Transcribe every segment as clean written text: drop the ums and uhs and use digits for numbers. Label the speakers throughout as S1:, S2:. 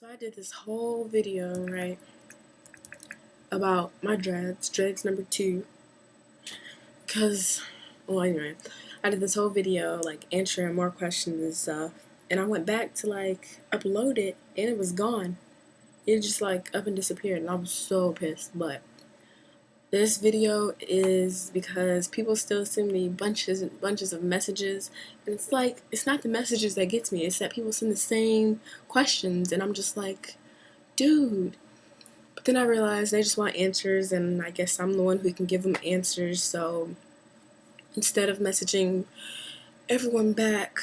S1: So I did this whole video, right, about my dreads number 2, because, well, anyway, I did this whole video, like, answering more questions and stuff, and I went back to, like, upload it, and it was gone. It just, like, up and disappeared, and I was so pissed, but this video is because people still send me bunches and bunches of messages, and it's like, it's not the messages that gets me, it's that people send the same questions, and I'm just like, dude. But then I realized they just want answers, and I guess I'm the one who can give them answers, so instead of messaging everyone back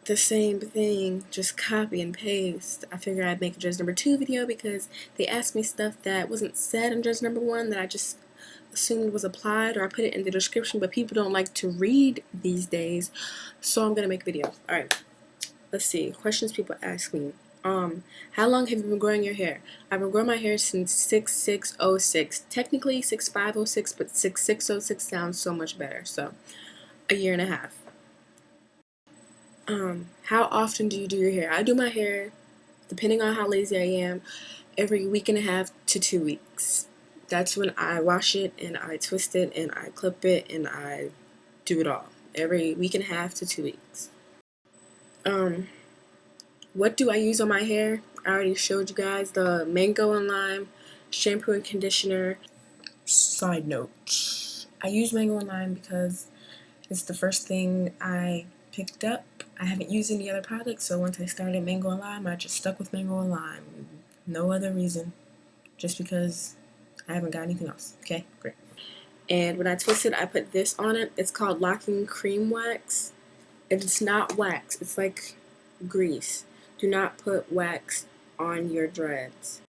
S1: the same thing, just copy and paste, I figured I'd make a Dreads number 2 video because they asked me stuff that wasn't said in Dreads number 1 that I just assumed was applied, or I put it in the description, but people don't like to read these days, so I'm gonna make a video. Alright, let's see. Questions people ask me. How long have you been growing your hair? I've been growing my hair since 6606. Technically 6506, but 6606 sounds so much better. So, a year and a half. How often do you do your hair? I do my hair, depending on how lazy I am, every week and a half to 2 weeks. That's when I wash it, and I twist it, and I clip it, and I do it all. Every week and a half to 2 weeks. What do I use on my hair? I already showed you guys the mango and lime shampoo and conditioner. Side note, I use mango and lime because it's the first thing I picked up. I haven't used any other products, so once I started mango and lime, I just stuck with mango and lime. No other reason, just because I haven't got anything else. Okay, great. And when I twist it, I put this on it. It's called locking cream wax. It's not wax, it's like grease. Do not put wax on your dreads.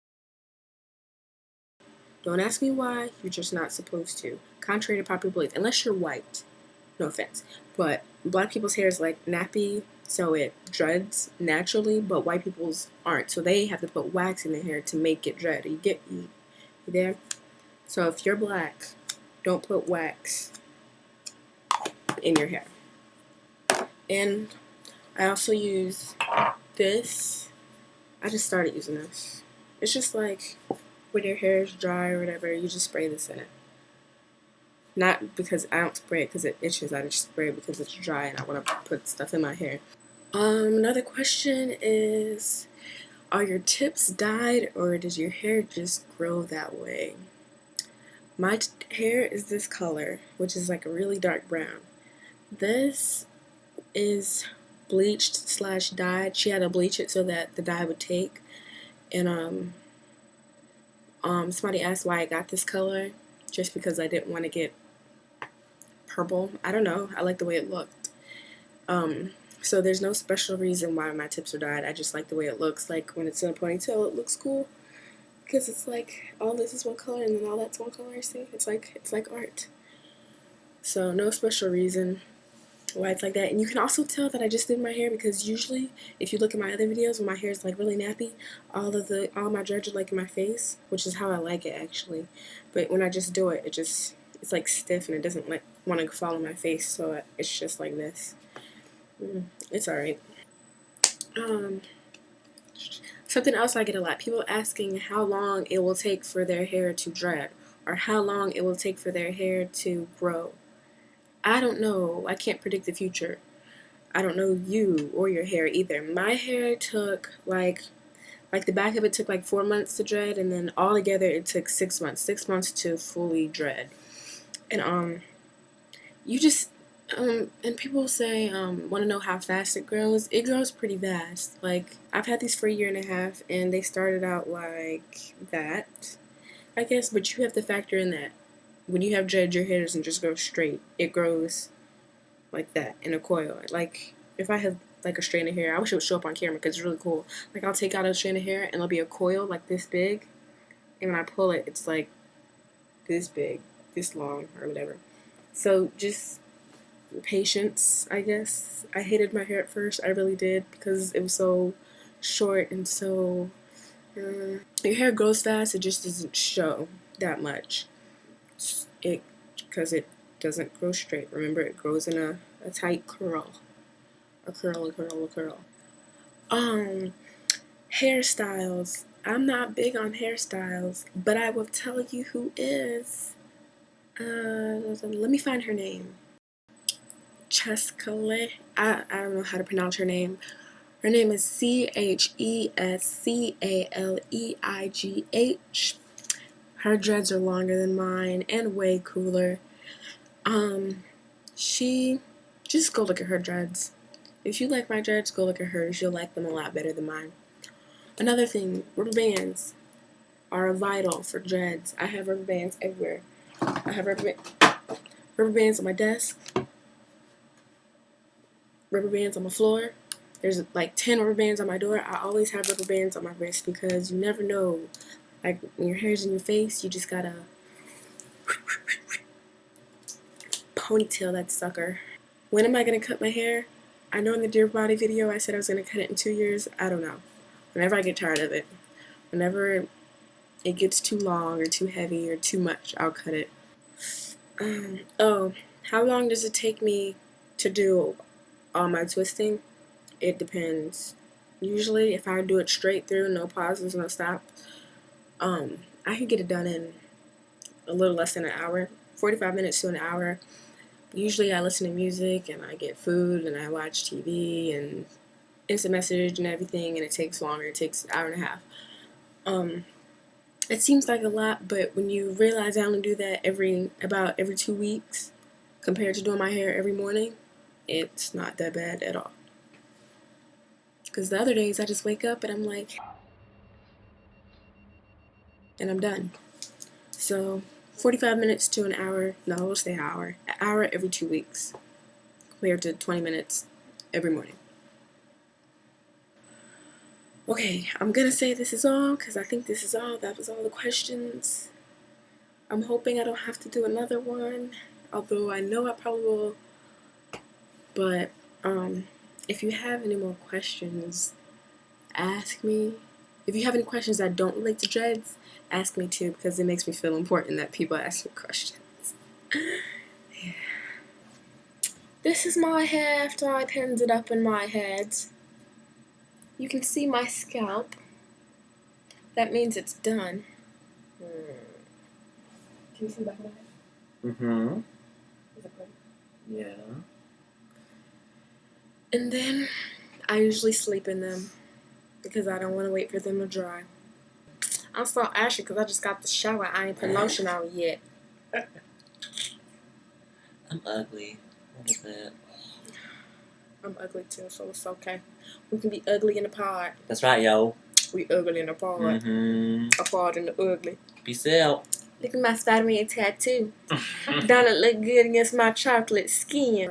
S1: Don't ask me why, you're just not supposed to. Contrary to popular belief, unless you're white. No offense. But black people's hair is like nappy, so it dreads naturally, but white people's aren't. So they have to put wax in their hair to make it dread. You there? So if you're black, don't put wax in your hair. And I also use this. I just started using this. It's just like when your hair is dry or whatever, you just spray this in it. Not because I don't spray it because it itches, I just spray it because it's dry and I want to put stuff in my hair. Another question is, are your tips dyed or does your hair just grow that way? My hair is this color, which is like a really dark brown. This is bleached / dyed. She had to bleach it so that the dye would take. And somebody asked why I got this color. Just because I didn't want to get purple. I don't know. I like the way it looked. So there's no special reason why my tips are dyed. I just like the way it looks. Like when it's in a ponytail, it looks cool. Because it's like all this is one color and then all that's one color. See, it's like art. So no special reason why it's like that. And you can also tell that I just did my hair because usually if you look at my other videos when my hair is like really nappy, all my dreads are like in my face, which is how I like it actually. But when I just do it, it's like stiff and it doesn't like want to fall on my face, so it's just like this. It's alright. Something else I get a lot, people asking how long it will take for their hair to dread, or how long it will take for their hair to grow. I don't know. I can't predict the future. I don't know you or your hair either. My hair took like the back of it took like 4 months to dread, and then all together it took 6 months. 6 months to fully dread. And you just and people say want to know how fast it grows. It grows pretty fast. Like I've had these for a year and a half, and they started out like that, I guess. But you have to factor in that when you have dread, your hair doesn't just grow straight. It grows like that in a coil. Like if I have like a strand of hair, I wish it would show up on camera because it's really cool. Like I'll take out a strand of hair and it'll be a coil like this big, and when I pull it, it's like this big, this long, or whatever. So just patience, I guess. I hated my hair at first. I really did, because it was so short and so your hair grows fast. It just doesn't show that much. Because it doesn't grow straight. Remember, it grows in a tight curl. A curl. Hairstyles. I'm not big on hairstyles, but I will tell you who is. Let me find her name. Cheskale. I don't know how to pronounce her name. Her name is Cheskaleigh. Her dreads are longer than mine and way cooler. She just go look at her dreads. If you like my dreads, go look at hers. You'll like them a lot better than mine. Another thing, rubber bands are vital for dreads. I have rubber bands everywhere. I have rubber bands on my desk, rubber bands on my floor. There's like 10 rubber bands on my door. I always have rubber bands on my wrist because you never know. Like when your hair's in your face, you just gotta ponytail that sucker. When am I gonna cut my hair? I know in the Dear Body video I said I was gonna cut it in 2 years. I don't know. Whenever I get tired of it. Whenever it gets too long or too heavy or too much, I'll cut it. Oh, how long does it take me to do all my twisting? It depends. Usually, if I do it straight through, no pauses, no stops, I can get it done in a little less than an hour, 45 minutes to an hour. Usually, I listen to music and I get food and I watch TV and instant message and everything, and it takes longer. It takes an hour and a half. It seems like a lot, but when you realize I only do that about every 2 weeks compared to doing my hair every morning, it's not that bad at all. Because the other days I just wake up and I'm like, and I'm done. So 45 minutes to an hour, no, we'll say an hour every 2 weeks compared to 20 minutes every morning. Okay, I'm gonna say this is all because I think this is all. That was all the questions. I'm hoping I don't have to do another one, although I know I probably will. But if you have any more questions, ask me. If you have any questions that don't relate to dreads, ask me too, because it makes me feel important that people ask me questions. Yeah. This is my hair after I pinned it up in my head. You can see my scalp. That means it's done. Can you see the back of my head?
S2: Mm-hmm.
S1: Is it good?
S2: Yeah.
S1: And then I usually sleep in them because I don't want to wait for them to dry. I'm so ashy because I just got the shower. I ain't put lotion on yet.
S2: I'm ugly. What is that?
S1: I'm ugly too, so it's okay. We can be ugly in the pod.
S2: That's right, yo.
S1: We ugly in the pod.
S2: Mm-hmm.
S1: A pod in the ugly.
S2: Peace out.
S1: Look at my Spider-Man tattoo. Don't it look good against my chocolate skin?